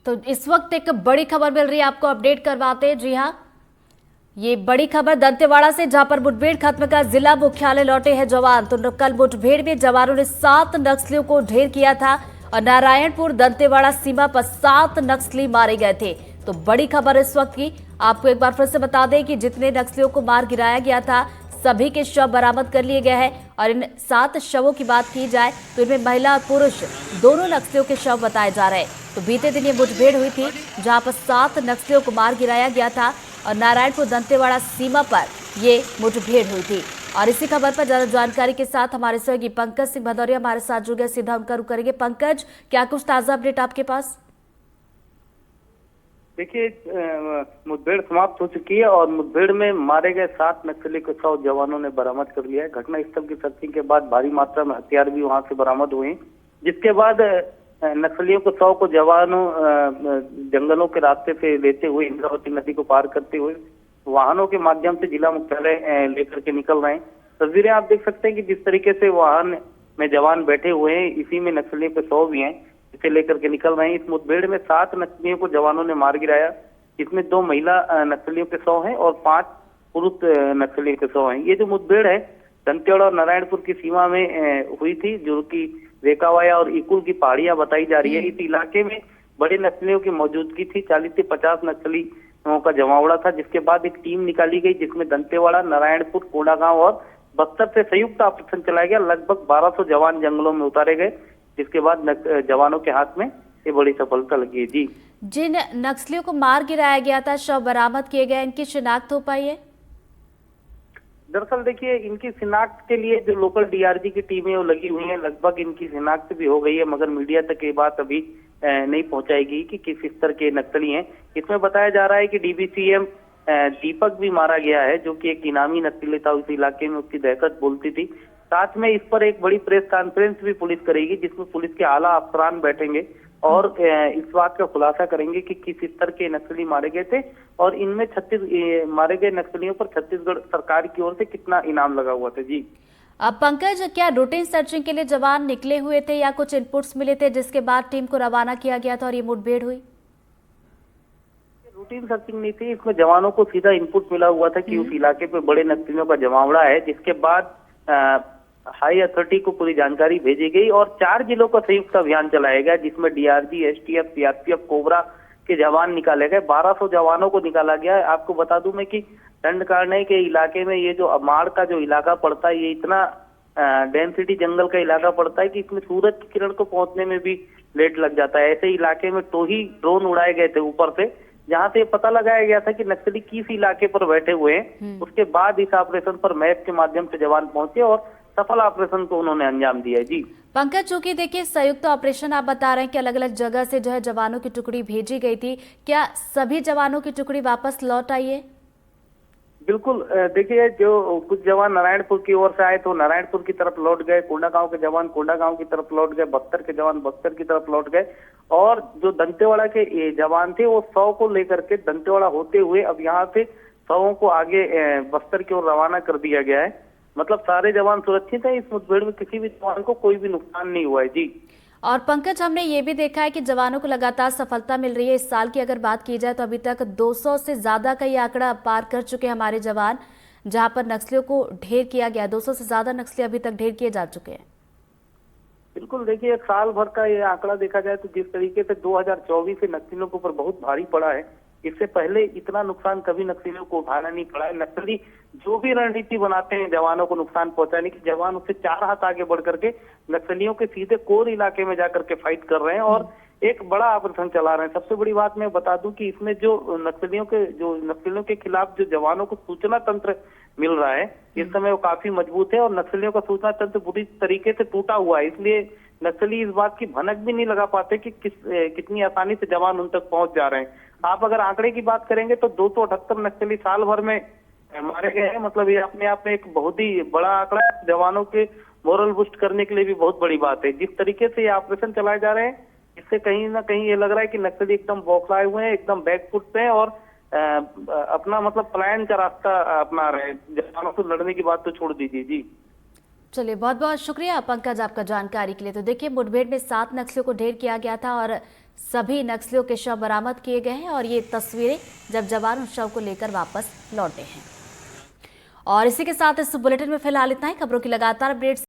तो इस वक्त एक बड़ी खबर मिल रही है, आपको अपडेट करवाते हैं। जी हाँ, ये बड़ी खबर दंतेवाड़ा से, जहां पर मुठभेड़ खत्म कर जिला मुख्यालय लौटे हैं जवान। तो कल मुठभेड़ में जवानों ने 7 नक्सलियों को ढेर किया था और नारायणपुर दंतेवाड़ा सीमा पर 7 नक्सली मारे गए थे। तो बड़ी खबर इस वक्त की आपको एक बार फिर से बता दें कि जितने नक्सलियों को मार गिराया गया था सभी के शव बरामद कर लिए गए हैं। और इन 7 शवों की बात की जाए तो इनमें महिला और पुरुष दोनों नक्सलियों के शव बताए जा रहे हैं। तो बीते दिन ये मुठभेड़ हुई थी जहां पर 7 नक्सलियों को मार गिराया गया था और नारायणपुर दंतेवाड़ा सीमा पर ये मुठभेड़ हुई थी। और इसी खबर पर ज्यादा जानकारी के साथ हमारे सहयोगी पंकज सिंह भदौरिया हमारे साथ जुड़ गए, सीधा उनका रुख करेंगे। पंकज, क्या कुछ ताजा अपडेट आपके पास? देखिए, मुठभेड़ समाप्त हो चुकी है और मुठभेड़ में मारे गए 7 नक्सली को 100 जवानों ने बरामद कर लिया है। घटना स्थल की सर्चिंग के बाद भारी मात्रा में हथियार भी वहां से बरामद हुए, जिसके बाद नक्सलियों को 100 को जवानों जंगलों के रास्ते से लेते हुए इंद्रावती नदी को पार करते हुए वाहनों के माध्यम से जिला मुख्यालय लेकर के निकल रहे हैं। तस्वीरें आप देख सकते हैं कि जिस तरीके से वाहन में जवान बैठे हुए हैं, इसी में नक्सलियों के 100 भी हैं, इसे लेकर के निकल रहे हैं। इस मुठभेड़ में 7 नक्सलियों को जवानों ने मार गिराया। इसमें 2 महिला नक्सलियों के 100 हैं और 5 पुरुष नक्सलियों के 100 हैं। ये जो मुठभेड़ है दंतेवाड़ा और नारायणपुर की सीमा में हुई थी, जो कि रेकावाया और इकुल की पहाड़ियां बताई जा रही है। इस इलाके में बड़े नक्सलियों की मौजूदगी थी। 40 से 50 नक्सलियों का जमावड़ा था, जिसके बाद एक टीम निकाली गई जिसमें दंतेवाड़ा, नारायणपुर, कोंडागांव और बस्तर से संयुक्त ऑपरेशन चलाया गया। लगभग 1200 जवान जंगलों में उतारे गए, जिसके बाद जवानों के हाथ में ये बड़ी सफलता लगी है। जी, जिन नक्सलियों को मार गिराया गया था, शव बरामद किए गए, इनकी शिनाख्त हो पाई है? दरअसल देखिए, इनकी शिनाख्त के लिए जो लोकल डीआरजी की टीमें वो लगी हुई हैं, लगभग इनकी शिनाख्त भी हो गई है, मगर मीडिया तक ये बात अभी नहीं पहुंचाएगी कि किस स्तर के नक्सली हैं। इसमें बताया जा रहा है कि डीबीसीएम दीपक भी मारा गया है, जो कि एक इनामी नक्सली था उस इलाके में, उसकी दहशत बोलती थी। साथ में इस पर एक बड़ी प्रेस कॉन्फ्रेंस भी पुलिस करेगी, जिसमें पुलिस के आला अफसरान बैठेंगे और इस बात का खुलासा करेंगे कि किस स्तर के नक्सली मारे गए थे और इनमें 36 मारे गए नक्सलियों पर छत्तीसगढ़ सरकार की ओर से कितना इनाम लगा हुआ था। जी, अब पंकज, क्या रूटीन सर्चिंग के लिए जवान निकले हुए थे या कुछ इनपुट्स मिले थे जिसके बाद टीम को रवाना किया गया था और ये मुठभेड़ हुई? रूटीन सर्चिंग नहीं थी, इसमें जवानों को सीधा इनपुट मिला हुआ था कि उस इलाके पे बड़े नक्सलियों का जमावड़ा है, जिसके बाद हाई अथॉरिटी को पूरी जानकारी भेजी गई और 4 जिलों का संयुक्त अभियान चलाया गया, जिसमें डीआरजी, एसटीएफ, सीआरपीएफ, कोबरा के जवान निकाले गए। 1200 जवानों को निकाला गया है। आपको बता दूं मैं कि दंडकारण्य के इलाके में ये जो अमाड़ का जो इलाका पड़ता है, ये इतना डेंसिटी जंगल का इलाका पड़ता है कि इसमें सूरज की किरण को पहुंचने में भी लेट लग जाता है। ऐसे इलाके में टोही ड्रोन उड़ाए गए थे ऊपर से, जहां से पता लगाया गया था कि नक्सली किस इलाके पर बैठे हुए हैं। उसके बाद इस ऑपरेशन पर मैप के माध्यम से जवान पहुंचे और सफल ऑपरेशन को उन्होंने अंजाम दिया है। जी, पंकज, चूंकि देखिए संयुक्त ऑपरेशन आप बता रहे हैं कि अलग अलग जगह से जो है जवानों की टुकड़ी भेजी गई थी, क्या सभी जवानों की टुकड़ी वापस लौट आई है? बिल्कुल। देखिए, जो कुछ जवान नारायणपुर की ओर से आए तो नारायणपुर की तरफ लौट गए, कोंडागांव के जवान कोंडागांव की तरफ लौट गए, बस्तर के जवान बस्तर की तरफ लौट गए और जो दंतेवाड़ा के जवान थे वो 100 को लेकर के दंतेवाड़ा होते हुए अब यहाँ से 100 को आगे बस्तर की ओर रवाना कर दिया गया है। मतलब सारे जवान सुरक्षित हैं। इस मुठभेड़ में किसी भी जवान को कोई भी नुकसान नहीं हुआ है। जी, और पंकज, हमने ये भी देखा है कि जवानों को लगातार सफलता मिल रही है। इस साल की अगर बात की जाए तो अभी तक 200 से ज्यादा का ये आंकड़ा पार कर चुके हैं हमारे जवान, जहां पर नक्सलियों को ढेर किया गया। 200 से ज्यादा नक्सली अभी तक ढेर किए जा चुके हैं। बिल्कुल। देखिए, साल भर का ये आंकड़ा देखा जाए तो जिस तरीके से 2024 से नक्सलियों के ऊपर बहुत भारी पड़ा है, इससे पहले इतना नुकसान कभी नक्सलियों को उठाना नहीं पड़ा है। नक्सली जो भी रणनीति बनाते हैं जवानों को नुकसान पहुंचाने की, जवान उससे 4 हाथ आगे बढ़ करके नक्सलियों के सीधे कोर इलाके में जाकर के फाइट कर रहे हैं और एक बड़ा ऑपरेशन चला रहे हैं। सबसे बड़ी बात मैं बता दूं कि इसमें जो नक्सलियों के खिलाफ जो जवानों को सूचना तंत्र मिल रहा है इस समय वो काफी मजबूत है और नक्सलियों का सूचना तंत्र बुरी तरीके से टूटा हुआ है। इसलिए नक्सली इस बात की भनक भी नहीं लगा पाते कि कितनी आसानी से जवान उन तक पहुंच जा रहे हैं। आप अगर आंकड़े की बात करेंगे तो 278 नक्सली साल भर में मारे गए हैं। मतलब ये अपने आप में एक बहुत ही बड़ा आंकड़ा, जवानों के मोरल बूस्ट करने के लिए भी बहुत बड़ी बात है। जिस तरीके से ये ऑपरेशन चलाए जा रहे हैं, इससे कहीं ना कहीं ये लग रहा है कि नक्सली एकदम बौखलाए हुए हैं, एकदम बैकफुट पे हैं और अपना मतलब पलायन का रास्ता अपना रहे हैं। जवानों से लड़ने की बात तो छोड़ दीजिए। जी, चलिए, बहुत बहुत शुक्रिया पंकज आपका जानकारी के लिए। तो देखिए, मुठभेड़ में 7 नक्सलियों को ढेर किया गया था और सभी नक्सलियों के शव बरामद किए गए हैं और ये तस्वीरें जब जवान उस शव को लेकर वापस लौटे हैं। और इसी के साथ इस बुलेटिन में फिलहाल इतना ही। खबरों की लगातार अपडेट्स